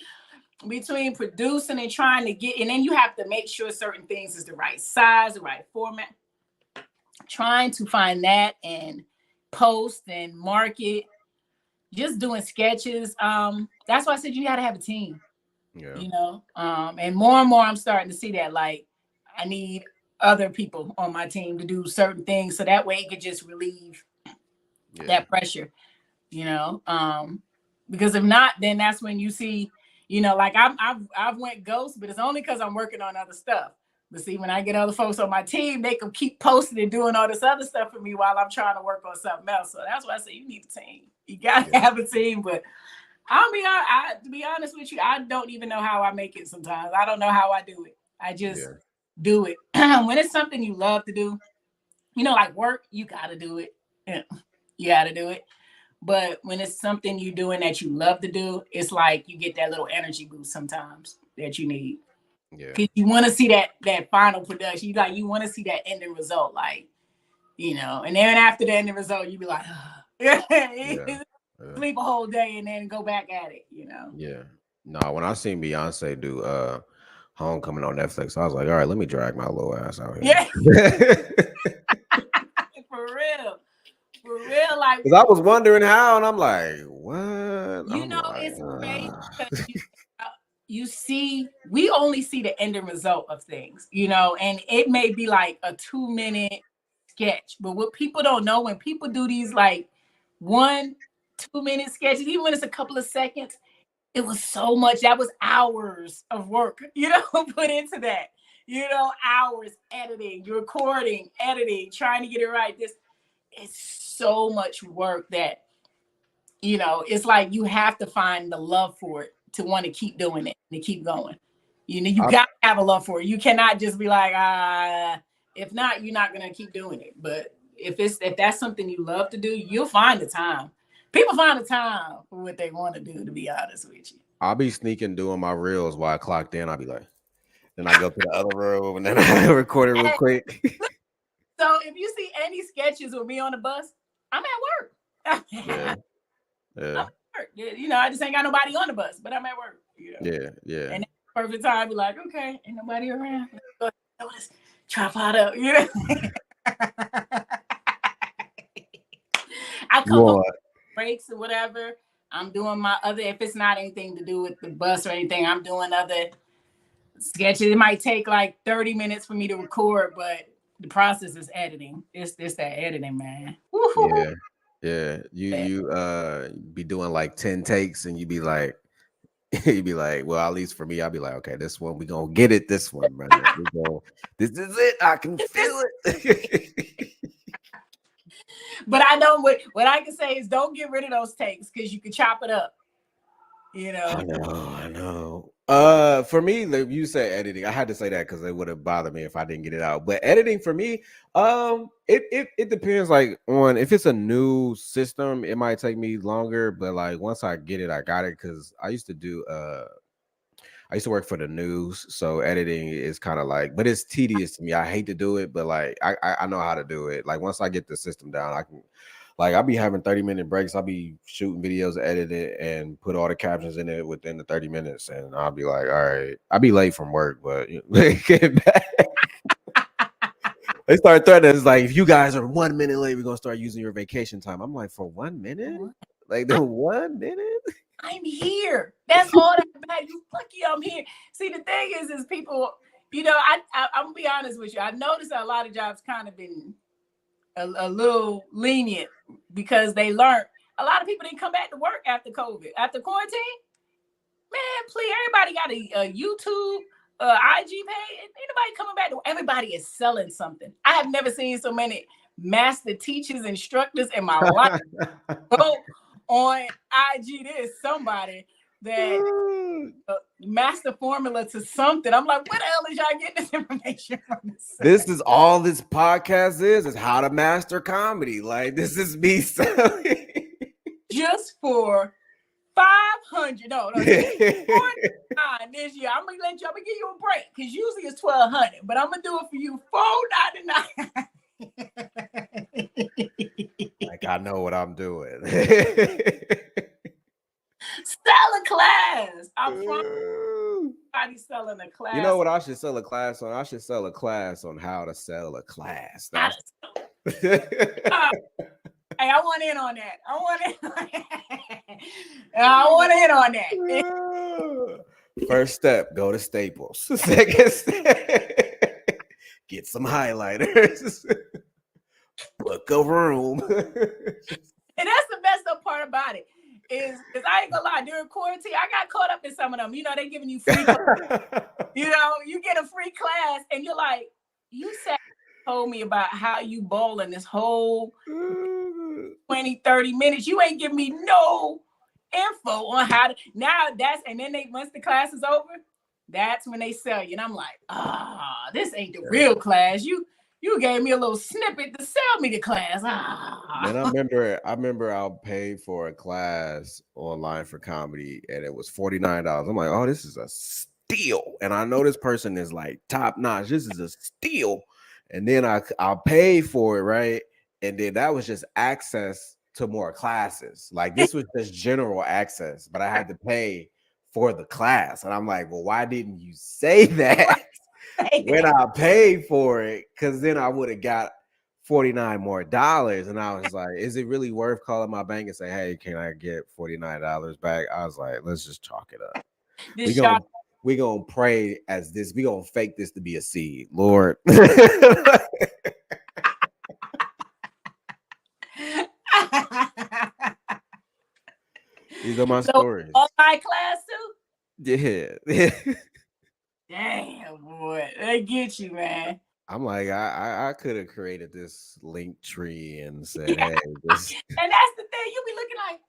between producing and trying to and then you have to make sure certain things is the right size, the right format. Trying to find that and post and market, just doing sketches. That's why I said you got to have a team. Yeah. And more I'm starting to see that like I need other people on my team to do certain things so that way it could just relieve that pressure, because if not, then that's when you see, like I've went ghost, but it's only because I'm working on other stuff. But see, when I get other folks on my team, they can keep posting and doing all this other stuff for me while I'm trying to work on something else. So that's why I say you need a team. You gotta have a team. But to be honest with you, I don't even know how I make it sometimes. I don't know how I do it. I just do it. When it's something you love to do, like work, you gotta do it. Yeah, you gotta do it. But when it's something you're doing that you love to do, it's like you get that little energy boost sometimes that you need. Yeah. Because you want to see that final production. You want to see that ending result, and then after the ending result, you be like, sleep a whole day and then go back at it, Yeah. No, when I seen Beyonce do Homecoming on Netflix, I was like, all right, let me drag my little ass out here. Yeah. For real. Like, because I was wondering how, and I'm like, what? It's crazy because we only see the ending result of things, and it may be like a 2-minute sketch, but what people don't know, when people do these like 1-2 minute sketches, even when it's a couple of seconds, it was so much. That was hours of work, put into that, hours editing, recording, editing, trying to get it right. It's so much work that, it's like you have to find the love for it to want to keep doing it, to keep going. You got to have a love for it. You cannot just be like, if not, you're not going to keep doing it. But if that's something you love to do, you'll find the time. People find the time for what they want to do, to be honest with you. I'll be sneaking doing my reels while I clocked in. I'll be like, then I go to the other room and then I record it real quick. So if you see any sketches with me on the bus, I'm at work. Yeah. I'm at work. I just ain't got nobody on the bus, but I'm at work. Yeah. And that's the perfect time, be like, okay, ain't nobody around. Let's go this tripod up. I come home breaks or whatever. I'm doing my other, if it's not anything to do with the bus or anything, I'm doing other sketches. It might take like 30 minutes for me to record, but the process is editing. It's that editing, man. Woo-hoo. Yeah. You be doing like 10 takes and you'd be like, well, at least for me, I'll be like, okay, this one, we gonna get it. This one, brother. This is it. I can feel it. But I know what I can say is don't get rid of those takes because you can chop it up. I know. For me, you say editing. I had to say that because it would have bothered me if I didn't get it out. But editing for me, it depends. Like on if it's a new system, it might take me longer. But like once I get it, I got it. Because I used to work for the news, so editing is kind of like, but it's tedious to me. I hate to do it, but like I know how to do it. Like once I get the system down, I can. Like I'll be having 30-minute breaks. I'll be shooting videos, edit it, and put all the captions in it within the 30 minutes. And I'll be like, all right, I'll be late from work, but get back. They start threatening. It's like, if you guys are 1 minute late, we're gonna start using your vacation time. I'm like, for 1 minute? Like the 1 minute? I'm here. That's all that matters. You lucky I'm here. See, the thing is people, I'm gonna be honest with you. I noticed that a lot of jobs kind of been a little lenient because they learned a lot of people didn't come back to work after COVID, after quarantine. Man, please, everybody got a YouTube, IG page. Ain't nobody coming back to work. Everybody is selling something. I have never seen so many master teachers, instructors in my life. Go on IG, there's somebody that master formula to something. I'm like, where the hell is y'all getting this information from? This is all this podcast is how to master comedy. Like this is me selling just for 500. No, this year. I'm gonna give you a break because usually it's 1,200, but I'm gonna do it for you $4.99. Like I know what I'm doing. Sell a class. I'm probably selling a class. You know what I should sell a class on? I should sell a class on how to sell a class. Hey, I want in on that. I want in on that. First step, go to Staples. Second step, get some highlighters. Book a room. And that's the best part about it. Is I ain't gonna lie, during quarantine, I got caught up in some of them. They giving you free You know, you get a free class and you're like, you sat told me about how you bowling this whole 20, 30 minutes. You ain't give me no info on how to now that's and then they once the class is over, that's when they sell you. And I'm like, this ain't the real class. You gave me a little snippet to sell me the class. Man, I remember I paid for a class online for comedy and it was $49. I'm like, oh, this is a steal. And I know this person is like top notch. This is a steal. And then I'll pay for it, right? And then that was just access to more classes. Like this was just general access, but I had to pay for the class. And I'm like, well, why didn't you say that when I paid for it? Because then I would have got $49 more. And I was like, is it really worth calling my bank and say, hey, can I get $49 back? I was like, let's just chalk it up. We gonna pray as this. We gonna fake this to be a seed, Lord. These are my stories. Online class too? Yeah. Damn, boy. They get you, man. I'm like, I could have created this link tree and said, hey, this. And that's the thing. You be looking like,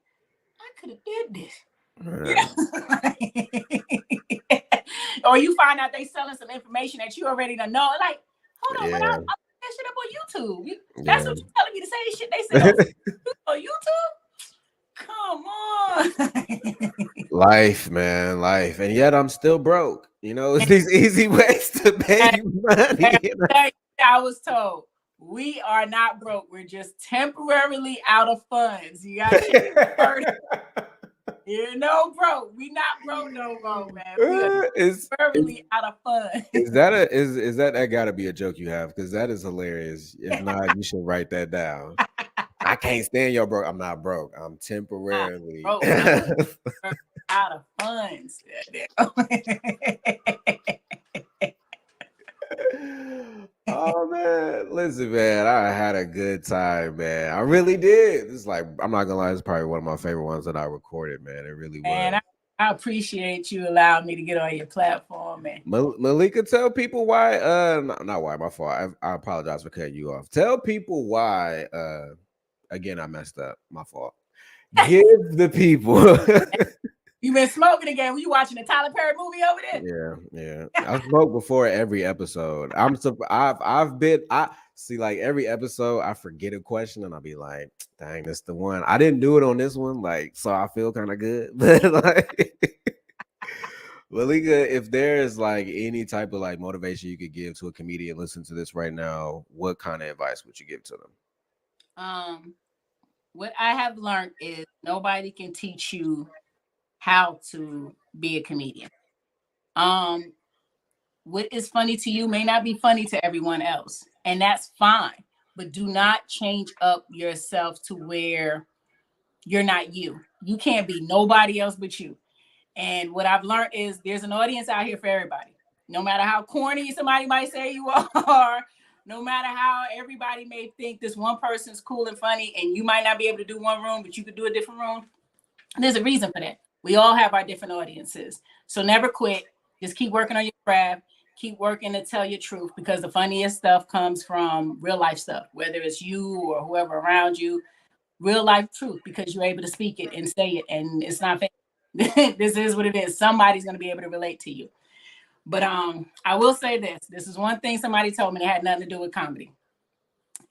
I could have did this. Or you find out they selling some information that you already don't know. Like, hold on, but I'll put that shit up on YouTube. That's what you're telling me to say. Shit they said on YouTube? Come on. Life, man, life. And yet I'm still broke. You know, it's these easy ways to pay money. I was told we are not broke. We're just temporarily out of funds. You got to you know, bro. We not broke no more, man. We are temporarily out of funds. Is that gotta be a joke you have? Because that is hilarious. If not, you should write that down. I can't stand your broke. I'm not broke. I'm temporarily out of funds. Oh man, listen, man, I had a good time, man. I really did. It's like, I'm not gonna lie, it's probably one of my favorite ones that I recorded, man. It really was. I appreciate you allowing me to get on your platform, man. Malika, tell people why. Not why. My fault. I apologize for cutting you off. Tell people why. Again, I messed up. My fault. Give the people. You been smoking again? Were you watching the Tyler Perry movie over there? Yeah. I smoke before every episode. I see, like every episode, I forget a question and I'll be like, dang, that's the one. I didn't do it on this one, like, so I feel kind of good. But like, Malika, if there's like any type of like motivation you could give to a comedian listening to this right now, what kind of advice would you give to them? What I have learned is nobody can teach you how to be a comedian. What is funny to you may not be funny to everyone else, and that's fine. But do not change up yourself to where you're not you. You can't be nobody else but you. And what I've learned is there's an audience out here for everybody. No matter how corny somebody might say you are, no matter how everybody may think this one person's cool and funny, and you might not be able to do one room, but you could do a different room. There's a reason for that. We all have our different audiences. So never quit. Just keep working on your craft. Keep working to tell your truth, because the funniest stuff comes from real life stuff, whether it's you or whoever around you. Real life truth, because you're able to speak it and say it, and it's not fake. This is what it is. Somebody's going to be able to relate to you. But I will say this. This is one thing somebody told me that had nothing to do with comedy.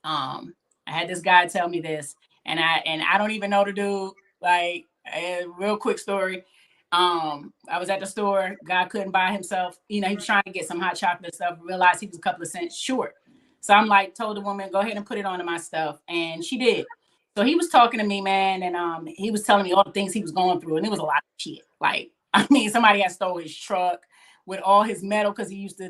I had this guy tell me this, and I don't even know the dude. Like, a real quick story. I was at the store. Guy couldn't buy himself. You know, he was trying to get some hot chocolate stuff. Realized he was a couple of cents short. So I'm like, told the woman, go ahead and put it onto my stuff, and she did. So he was talking to me, man, and he was telling me all the things he was going through, and it was a lot of shit. Like, I mean, somebody had stole his truck with all his metal, because he used to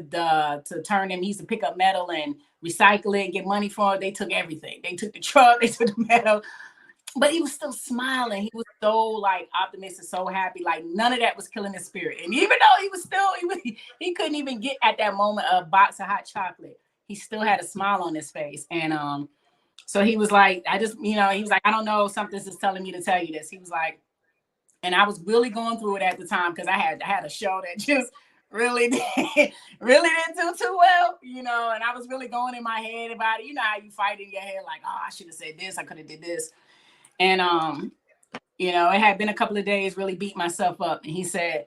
turn them. He used to pick up metal and recycle it and get money for it. They took everything. They took the truck. They took the metal. But he was still smiling. He was so like optimistic, so happy. Like none of that was killing his spirit. And even though he was still, he couldn't even get at that moment a box of hot chocolate, he still had a smile on his face. And so he was like, he was like, I don't know, something's just telling me to tell you this. He was like, and I was really going through it at the time, because I had a show that just really really didn't do too well, you know, and I was really going in my head about it. You know how you fight in your head, like, oh, I should have said this, I could have did this. And you know, it had been a couple of days really beat myself up. And he said,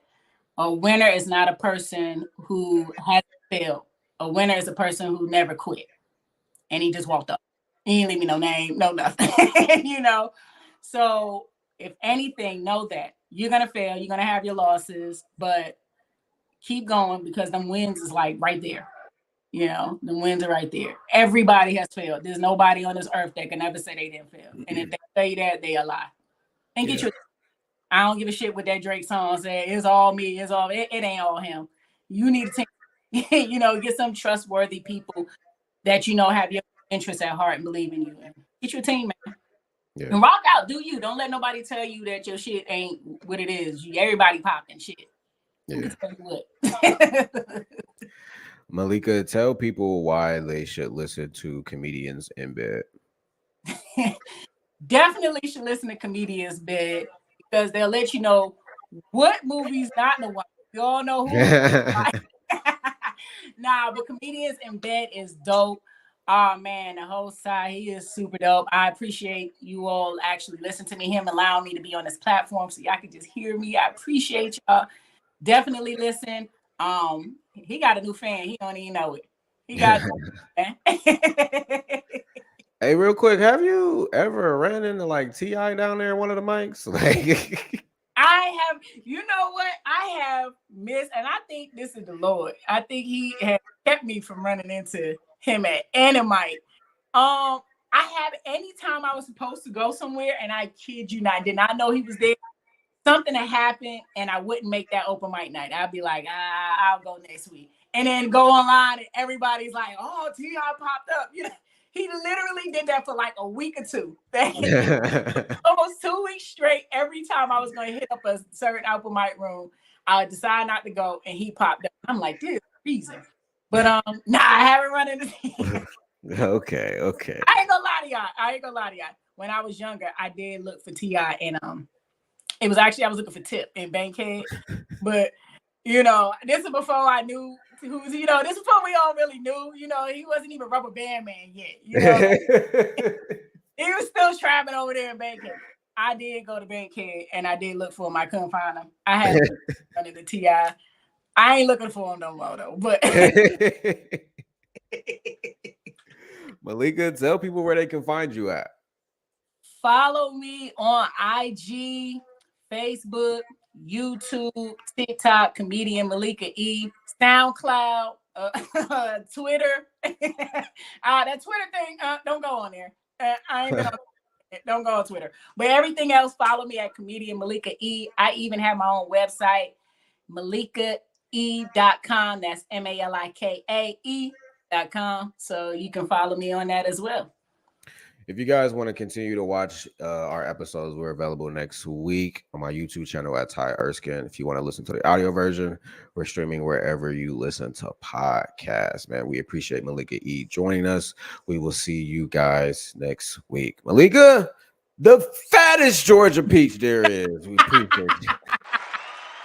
a winner is not a person who hasn't failed. A winner is a person who never quit. And he just walked up. He didn't leave me no name, no nothing. You know. So if anything, know that you're gonna fail, you're gonna have your losses, but keep going because them wins is like right there. You know, the wins are right there. Everybody has failed. There's nobody on this earth that can ever say they didn't fail. And if they say that, they a lie. And get your I don't give a shit what that Drake song said. It's all me. It's all it ain't all him. You need to take, you know, get some trustworthy people that you know have your interests at heart and believe in you. And get your team, man. Yeah. And rock out. Do you? Don't let nobody tell you that your shit ain't what it is. Everybody popping shit. Yeah. Malika, tell people why they should listen to Comedians in Bed. Definitely should listen to Comedians Bed because they'll let you know what movies not the one. You all know who. Nah, but Comedians in Bed is dope. Oh man, the whole side, he is super dope. I appreciate you all actually listen to me, him allowing me to be on this platform so y'all can just hear me. I appreciate y'all. Definitely listen. He got a new fan. He don't even know it. He got Hey, real quick, have you ever ran into like T.I. down there in one of the mics? Like I have, you know what? I have missed, and I think this is the Lord. I think he has kept me from running into him at any mic. I have anytime I was supposed to go somewhere, and I kid you not, did not know he was there. Something that happened, and I wouldn't make that open mic night. I'd be like, I'll go next week, and then go online, and everybody's like, oh, T.I. popped up. You know, he literally did that for like a week or two. Almost 2 weeks straight. Every time I was going to hit up a certain open mic room, I would decide not to go, and he popped up. I'm like, this is reason. But nah, I haven't run into him. Okay. I ain't gonna lie to y'all. When I was younger, I did look for T.I. and it was actually I was looking for Tip in Bankhead, but you know, this is before I knew who was. You know, this is before we all really knew. You know, he wasn't even Rubber Band Man yet. You know, he was still trapping over there in Bankhead. I did go to Bankhead and I did look for him. I couldn't find him. I had under the T.I. I ain't looking for him no more though. But Malika, tell people where they can find you at. Follow me on IG, Facebook, YouTube, TikTok, comedian Malika E, SoundCloud, Twitter. That Twitter thing, don't go on there. I ain't gonna, don't go on Twitter. But everything else, follow me at comedian Malika E. I even have my own website, MalikaE.com. That's MALIKAE.com. So you can follow me on that as well. If you guys want to continue to watch our episodes, we're available next week on my YouTube channel at Ty Erskine. If you want to listen to the audio version, we're streaming wherever you listen to podcasts, man. We appreciate Malika E joining us. We will see you guys next week. Malika, the fattest Georgia peach there is. We appreciate you.